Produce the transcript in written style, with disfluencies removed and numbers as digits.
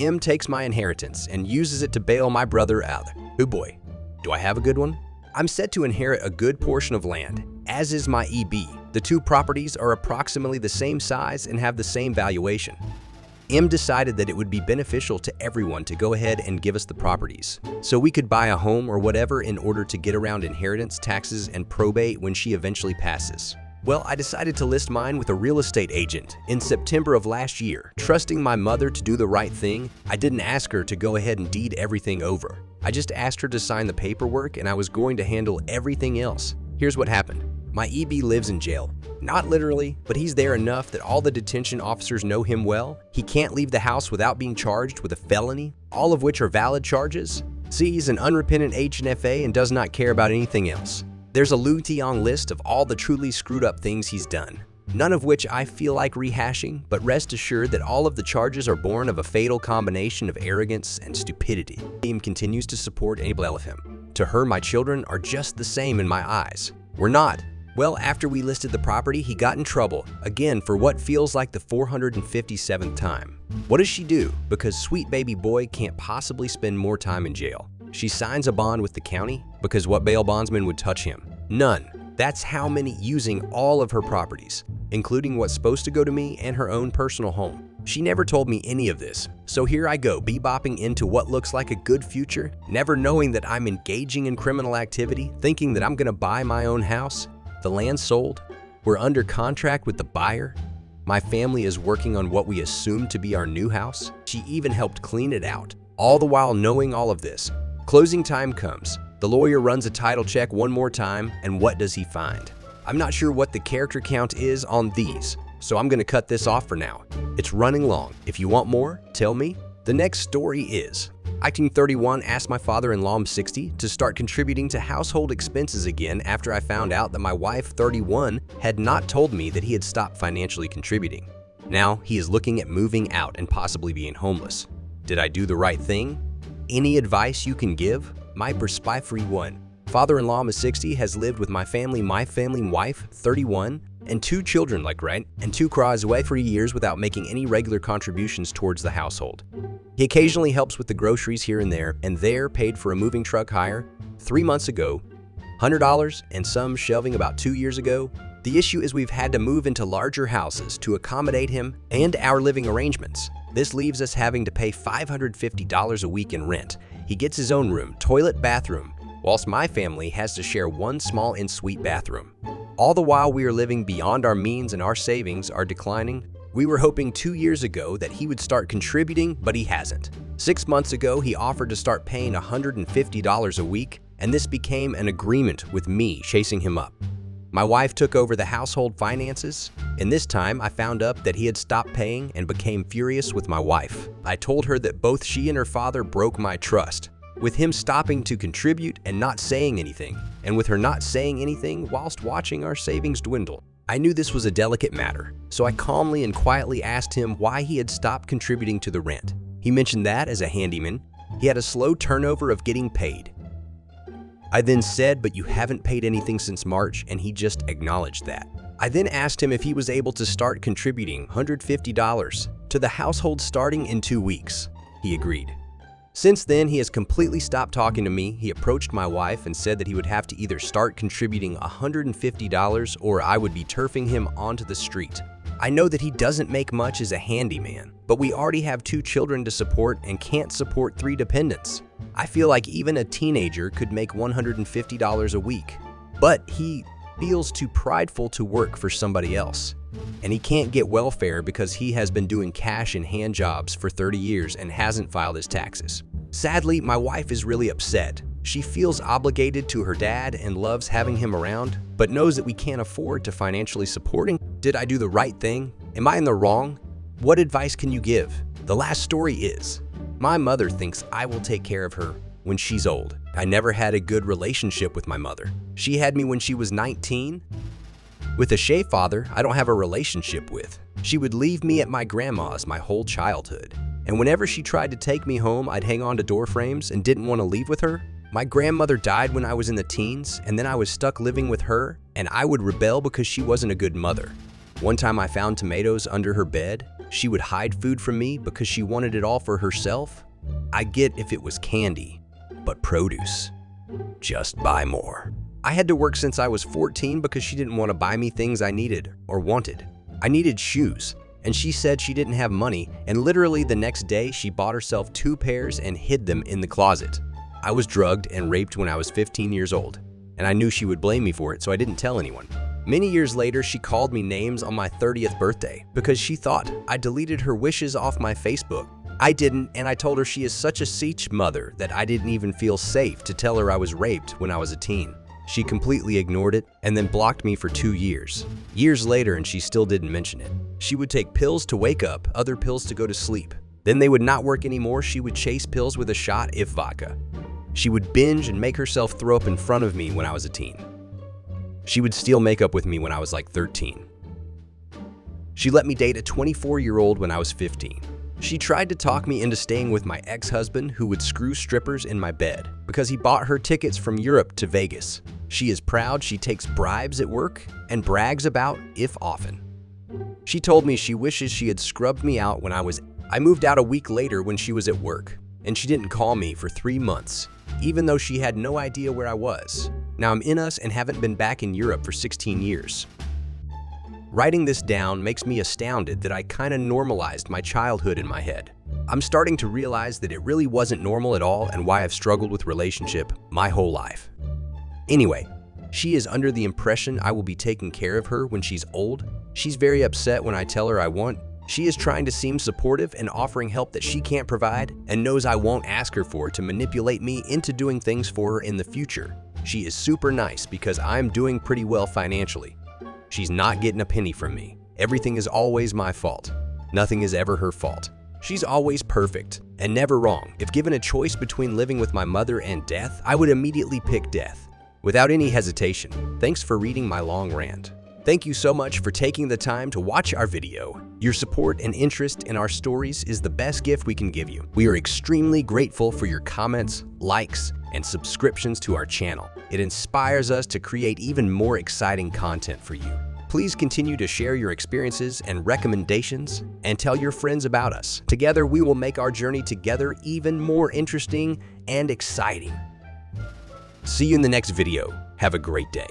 M takes my inheritance and uses it to bail my brother out. Oh boy, do I have a good one? I'm set to inherit a good portion of land, as is my EB. The two properties are approximately the same size and have the same valuation. M decided that it would be beneficial to everyone to go ahead and give us the properties, so we could buy a home or whatever in order to get around inheritance taxes and probate when she eventually passes. Well, I decided to list mine with a real estate agent in September of last year. Trusting my mother to do the right thing, I didn't ask her to go ahead and deed everything over. I just asked her to sign the paperwork and I was going to handle everything else. Here's what happened. My EB lives in jail. Not literally, but he's there enough that all the detention officers know him well. He can't leave the house without being charged with a felony, all of which are valid charges. See, he's an unrepentant HNFA and does not care about anything else. There's a long list of all the truly screwed up things he's done, none of which I feel like rehashing, but rest assured that all of the charges are born of a fatal combination of arrogance and stupidity. The team continues to support and enable him. To her, my children are just the same in my eyes. We're not. Well, after we listed the property, he got in trouble, again for what feels like the 457th time. What does she do? Because sweet baby boy can't possibly spend more time in jail. She signs a bond with the county because what bail bondsman would touch him? None. That's how many, using all of her properties, including what's supposed to go to me and her own personal home. She never told me any of this, so here I go bebopping into what looks like a good future, never knowing that I'm engaging in criminal activity, thinking that I'm gonna buy my own house. The land sold, we're under contract with the buyer. My family is working on what we assume to be our new house. She even helped clean it out, all the while knowing all of this. Closing time comes. The lawyer runs a title check one more time, and what does he find? I'm not sure what the character count is on these, so I'm gonna cut this off for now. It's running long. If you want more, tell me. The next story is, Acting 31 asked my father-in-law, I'm 60, to start contributing to household expenses again after I found out that my wife, 31, had not told me that he had stopped financially contributing. Now, he is looking at moving out and possibly being homeless. Did I do the right thing? Any advice you can give? My perspective 1. Father-in-law, 60, has lived with my family, wife, 31, and 2 children and 2 cries away for years without making any regular contributions towards the household. He occasionally helps with the groceries here and there, paid for a moving truck hire 3 months ago, $100, and some shelving about 2 years ago. The issue is we've had to move into larger houses to accommodate him and our living arrangements. This leaves us having to pay $550 a week in rent. He gets his own room, toilet, bathroom, whilst my family has to share one small en-suite bathroom. All the while we are living beyond our means and our savings are declining. We were hoping 2 years ago that he would start contributing, but he hasn't. 6 months ago, he offered to start paying $150 a week, and this became an agreement with me chasing him up. My wife took over the household finances, and this time I found out that he had stopped paying and became furious with my wife. I told her that both she and her father broke my trust, with him stopping to contribute and not saying anything, and with her not saying anything whilst watching our savings dwindle. I knew this was a delicate matter, so I calmly and quietly asked him why he had stopped contributing to the rent. He mentioned that, as a handyman, he had a slow turnover of getting paid. I then said, but you haven't paid anything since March, and he just acknowledged that. I then asked him if he was able to start contributing $150 to the household starting in 2 weeks. He agreed. Since then, he has completely stopped talking to me. He approached my wife and said that he would have to either start contributing $150 or I would be turfing him onto the street. I know that he doesn't make much as a handyman, but we already have 2 children to support and can't support 3 dependents. I feel like even a teenager could make $150 a week, but he feels too prideful to work for somebody else. And he can't get welfare because he has been doing cash in hand jobs for 30 years and hasn't filed his taxes. Sadly, my wife is really upset. She feels obligated to her dad and loves having him around, but knows that we can't afford to financially support him. Did I do the right thing? Am I in the wrong? What advice can you give? The last story is, my mother thinks I will take care of her when she's old. I never had a good relationship with my mother. She had me when she was 19. With a Shay father, I don't have a relationship with. She would leave me at my grandma's my whole childhood. And whenever she tried to take me home, I'd hang on to door frames and didn't want to leave with her. My grandmother died when I was in the teens, and then I was stuck living with her, and I would rebel because she wasn't a good mother. One time I found tomatoes under her bed. She would hide food from me because she wanted it all for herself. I get if it was candy, but produce. Just buy more. I had to work since I was 14 because she didn't want to buy me things I needed or wanted. I needed shoes, and she said she didn't have money, and literally the next day she bought herself 2 pairs and hid them in the closet. I was drugged and raped when I was 15 years old, and I knew she would blame me for it, so I didn't tell anyone. Many years later, she called me names on my 30th birthday because she thought I deleted her wishes off my Facebook. I didn't, and I told her she is such a siege mother that I didn't even feel safe to tell her I was raped when I was a teen. She completely ignored it and then blocked me for 2 years. Years later, and she still didn't mention it. She would take pills to wake up, other pills to go to sleep. Then they would not work anymore. She would chase pills with a shot if vodka. She would binge and make herself throw up in front of me when I was a teen. She would steal makeup with me when I was like 13. She let me date a 24-year-old when I was 15. She tried to talk me into staying with my ex-husband who would screw strippers in my bed because he bought her tickets from Europe to Vegas. She is proud she takes bribes at work and brags about if often. She told me she wishes she had scrubbed me out when I moved out a week later when she was at work, and she didn't call me for 3 months, even though she had no idea where I was. Now I'm in us and haven't been back in Europe for 16 years. Writing this down makes me astounded that I kinda normalized my childhood in my head. I'm starting to realize that it really wasn't normal at all and why I've struggled with relationship my whole life. Anyway, she is under the impression I will be taking care of her when she's old. She's very upset when I tell her I want. She is trying to seem supportive and offering help that she can't provide and knows I won't ask her for to manipulate me into doing things for her in the future. She is super nice because I'm doing pretty well financially. She's not getting a penny from me. Everything is always my fault. Nothing is ever her fault. She's always perfect and never wrong. If given a choice between living with my mother and death, I would immediately pick death, without any hesitation. Thanks for reading my long rant. Thank you so much for taking the time to watch our video. Your support and interest in our stories is the best gift we can give you. We are extremely grateful for your comments, likes, and subscriptions to our channel. It inspires us to create even more exciting content for you. Please continue to share your experiences and recommendations and tell your friends about us. Together, we will make our journey together even more interesting and exciting. See you in the next video. Have a great day.